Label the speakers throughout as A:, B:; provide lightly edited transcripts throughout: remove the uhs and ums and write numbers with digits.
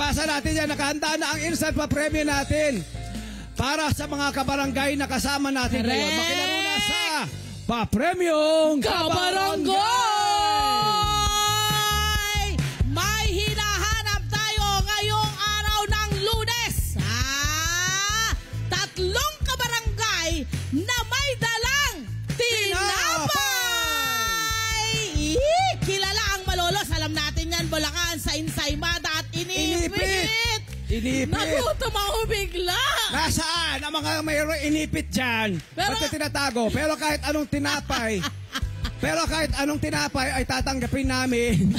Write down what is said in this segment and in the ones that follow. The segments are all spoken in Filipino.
A: Ipasa natin yan. Nakahanda na ang instant pa-premyo natin. Para sa mga kabarangay na kasama natin ngayon. Makilaro na sa pa-premyong
B: Kabarangay! May hinahanap tayo ngayong araw ng Lunes. Tatlong kabarangay na may dalang tinapay! Kilala ang Malolos. Alam natin yan, Bulacan, sa Insaymada at Inipit. Nagutom ako bigla.
A: Nasaan ang mga mayroong inipit dyan? Ba't tinatago? Pero kahit anong tinapay, ay tatanggapin namin.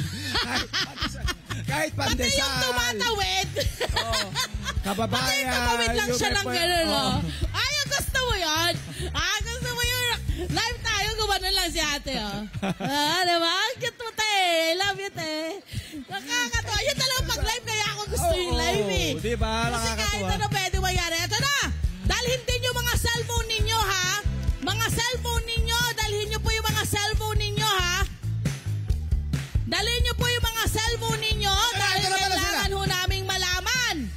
A: kahit pandesal.
B: Pati yung tumatawid.
A: Kababayan.
B: Pati yung tumawid lang siya ng gano'n. Ay, gusto mo yun? Gusto mo yun? Live tayo, gumanon lang si ate. Diba? Cute mo, te. Love you, te. Nakakatawa. Yun talagang pag-live, kaya ako gusto yung live eh.
A: Diba?
B: Kasi kahit ano pwede mangyari. Ito na. Dalhin din yung mga cellphone ninyo, ha? Mga cellphone ninyo. Dalhin nyo po yung mga cellphone ninyo, ha? Dalhin nyo po yung mga cellphone ninyo. Dahil kailangan ho naming malaman.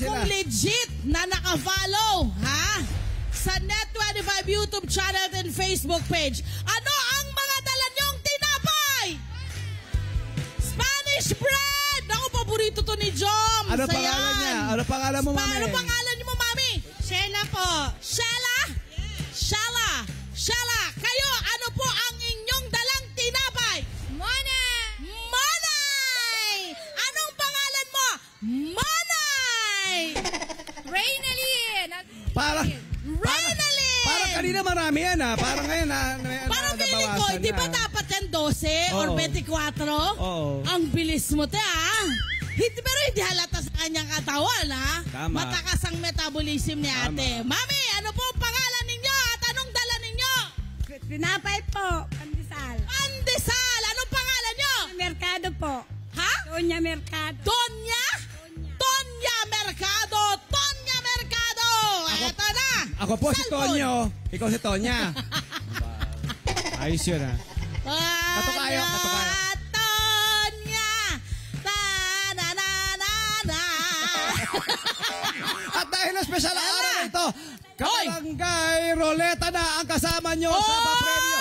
B: Kung legit na naka-follow, ha? Sa Net25 YouTube channel and Facebook page. Ano ang mga dala nyong tinapay? Spanish bread! Ako, paborito to ni Jom.
A: Ano pangalan niya? Ano pangalan mo, mami?
B: Ano pangalan niyo mo, mami? Sheila po. Sheila? Sheila. Sheila. Kayo, ano po ang inyong dalang tinapay? Monay! Monay! Anong pangalan mo? Monay!
C: Reynalyn!
B: Reynalyn!
A: Parang kanina marami yan, ha? Parang ngayon,
B: parang feeling ko, di ba dapat yan 12 or 24?
A: Oo.
B: Ang bilis mo, te, ha? Pero hindi halata sa kanyang katawan, ha?
A: Tama.
B: Matakas ang metabolism ni ate.
A: Tama.
B: Mami, ano po ang pangalan ninyo at anong dala ninyo?
C: Tinapay po, pandesal.
B: Pandesal! Anong pangalan nyo?
C: Merkado po.
B: Ha?
C: Tonya Mercado.
B: Tonya? Tonya Mercado! Tonya Mercado! Eto na!
A: Ako po si Tonyo. Ikaw si Tonya. Ayos yun, ha? Katukayo.
B: Tonya! Ta-na-na-na-na!
A: At dahil na special ang araw na ito, Kabarangay Roleta na ang kasama nyo sa pa-premyo.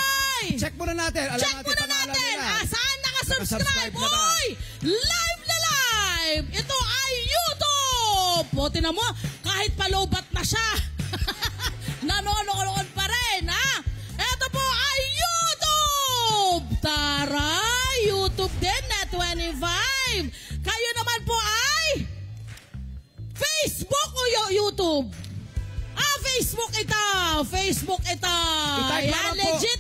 A: Check muna natin.
B: Check muna natin. Saan nakasubscribe? Oy! Live na live! Ito ay YouTube! O, tinan mo, kahit palobat na siya. Nanonood pa rin, ha? Ito po ay YouTube! Tara! YouTube din na 25. Kayo naman po ay Facebook o YouTube? Facebook ito. Yan, legit.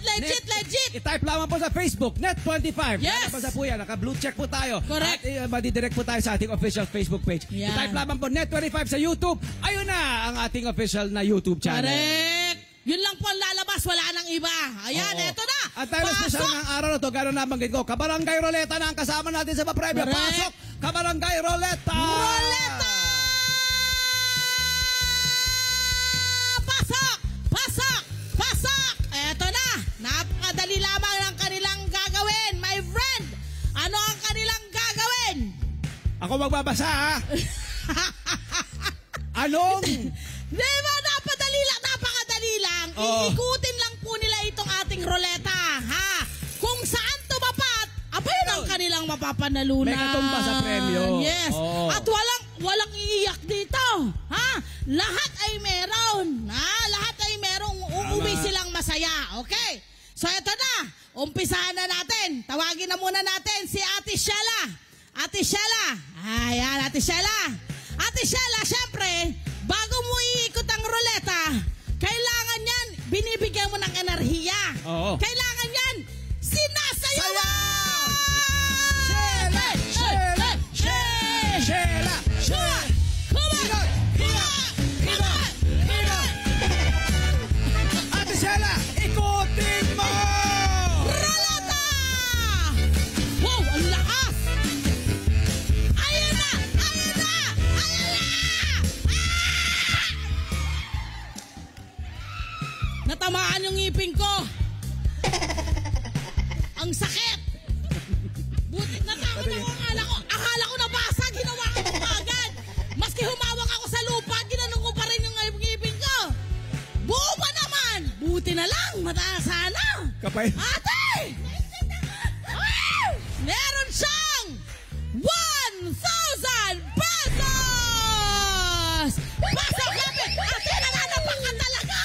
A: I-type lamang po sa Facebook, Net25.
B: Yes.
A: Nasa po yan, naka-blue check po tayo.
B: Correct.
A: At madidirect po tayo sa ating official Facebook page.
B: Yan.
A: I-type lamang po Net25 sa YouTube. Ayun na ang ating official na YouTube channel.
B: Correct. Yun lang po ang lalabas, wala nang iba. Ayan, eto na.
A: At tayo special ng araw na to, gano'n nabanggit ko, Kabarangay Roleta na ang kasama natin sa pa-premyo. Pasok, Kabarangay Roleta!
B: Roleta! Pasok! Eto na. Napakadali lamang ng kanilang gagawin, my friend. Ano ang kanilang gagawin?
A: Ako magbabasa, ha? Anong?
B: Diba, napakadali lang. Iikutin lang po nila itong ating roleta, ha? Kung saan tumapat, yun ang kanilang mapapanalunan.
A: May katumba sa premyo.
B: Yes.
A: Oh.
B: At walang iiyak dito, ha? Lahat ay meron, ha? Lahat ay merong uuwi silang masaya, okay? So, eto na. Umpisahan na natin. Tawagin na muna natin si Ate Sheila. Ate Sheila. Ayan, Ate Sheila. Ate Sheila, syempre, bago mo iikot ang roleta, kailangan yan, binibigyan mo ng enerhiya.
A: Oo.
B: Kailangan yan, sinasayawan!
A: Sheila! Ate Sheila, ikutin mo!
B: Roleta! Wow, ang lakas! Ayun na! Natamaan yung ngipin ko.
A: tinapay.
B: Ate! Meron siyang 1,000 pesos! Pasok, lapit! Ate, nananapak ka talaga!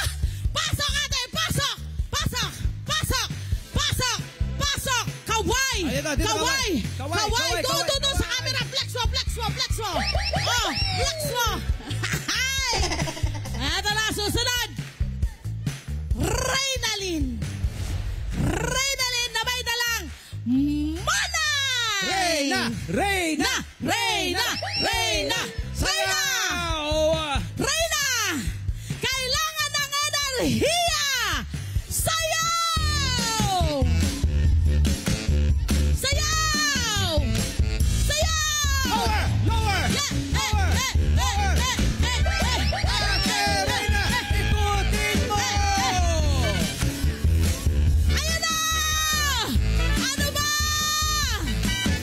B: Pasok, ate! Pasok! Pasok! Pasok! Pasok! Pasok! Kaway!
A: Ayun na, dito,
B: Kaway!
A: kaway!
B: Kaway!
A: Kaway!
B: Doon sa camera! Flex mo! Flex mo! Flex mo! Oh! Flex mo! Ito na, susunod! Reynalyn! Reynalyn na may dalang manay!
A: Reyna! Reyna!
B: Reyna! Reyna!
A: Sayaw!
B: Reyna! Kailangan ng enerhiya! Sayaw! Sayaw! Sayaw!
A: Lower! Lower! Ate Reyna! Ikutin mo!
B: Ayun na! Ano ba?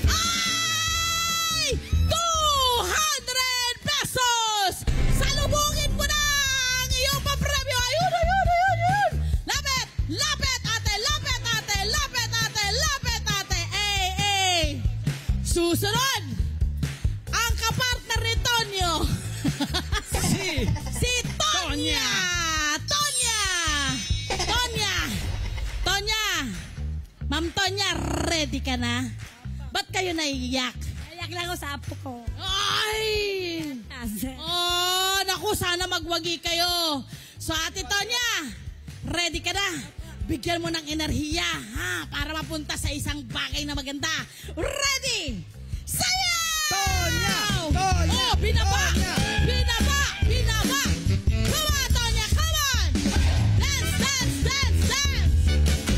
B: Ay! 200 pesos! Salubungin mo na ang iyong papremyo! Ayun, ayun, ayun, ayun! Lapit! Lapit, ate! Lapit, ate! Lapit, ate! Lapit, ate! Susunod! Ang kapartner ni Tonyo! Si Tonya! Tonya! Tonya! Tonya! Ma'am Tonya, ready ka na? Ba't kayo naiiyak?
C: Ayak lang ako sa apo ko.
B: Ay! Oh, naku, sana magwagi kayo. So, Ate Tonya, ready ka na? Bigyan mo ng enerhiya, ha? Para mapunta sa isang bagay na maganda. Ready? Sayaw!
A: Tonya! Tonya!
B: Oh, binaba!
A: Tonya!
B: Binaba! Binaba! Come on, Tonya! Come on! Dance, dance, dance, dance!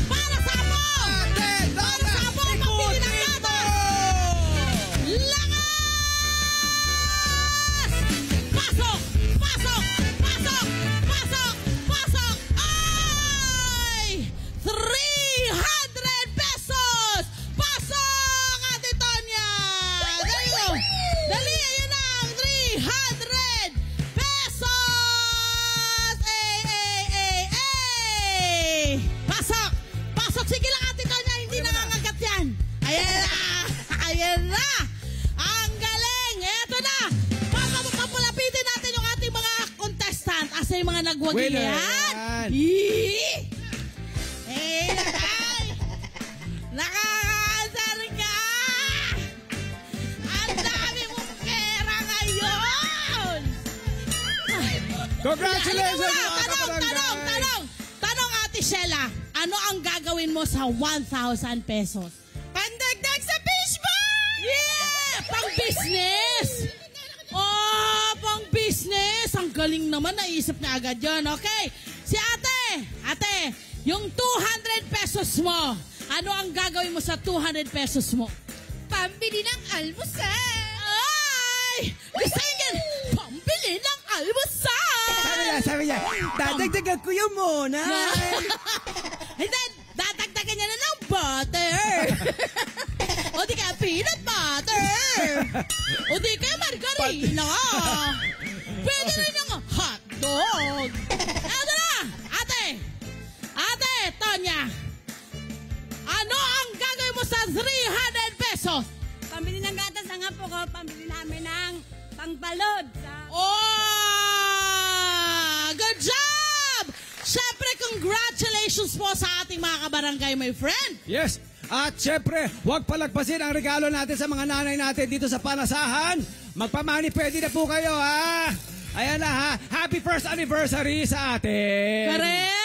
B: Para sa mo!
A: Ate
B: Para sa mo! Pagbili ng gatas! Lakas! Pasok! Pasok! Pasok! Pasok! Pasok! Ay! 300 pesos! Pasok, Ate Tonya! Dali go! Dali! Ayun na ang 300 pesos! Pasok! Pasok! Sige lang, Ate Tonya! Hindi nangangagat yan! Ayan na! Ayan na! Ang galing! Eto na! Papalapitin natin yung ating mga contestant. Asa yung mga nagwagi
A: Winner
B: yan?
A: yan.
B: Yee! Ay! Nakakaasar ka! Ang dami mong pera ngayon!
A: Congratulations,
B: Ano
A: mga
B: ba?
A: kabarangay!
B: Tanong, Ate Sheila, ano ang gagawin mo sa 1,000 pesos? Pandagdag sa fishball! Yeah! Pang business! Oh, pang business! Ang galing naman, naisip na agad yun. Okay, si Ate! Ate, yung 200 pesos mo, ano ang gagawin mo sa 200 pesos mo?
C: Pambili ng almusal.
B: Ay! Gusto yan! Pambili ng almusal!
A: Sabi niya, dadagdagan ko yung muna.
B: Hindi, dadagdagan niya na ng butter. O di kaya peanut butter. O di kaya margarina. Pwede rin ng hotdog. Ano na, ate? Ate, Tonya. Ano ang gagawin mo sa 300 pesos?
C: Pambili ng gatas ang apo ko. Pambili namin ng pangbalod.
B: Oh! Good job! Siyempre, congratulations po sa ating mga kabarangay, my friend.
A: Yes. At syempre, huwag palagpasin ang regalo natin sa mga nanay natin dito sa Panasahan. Magpamani pwede na po kayo, ha? Ayan na, ha? Happy first anniversary sa atin.
B: Correct.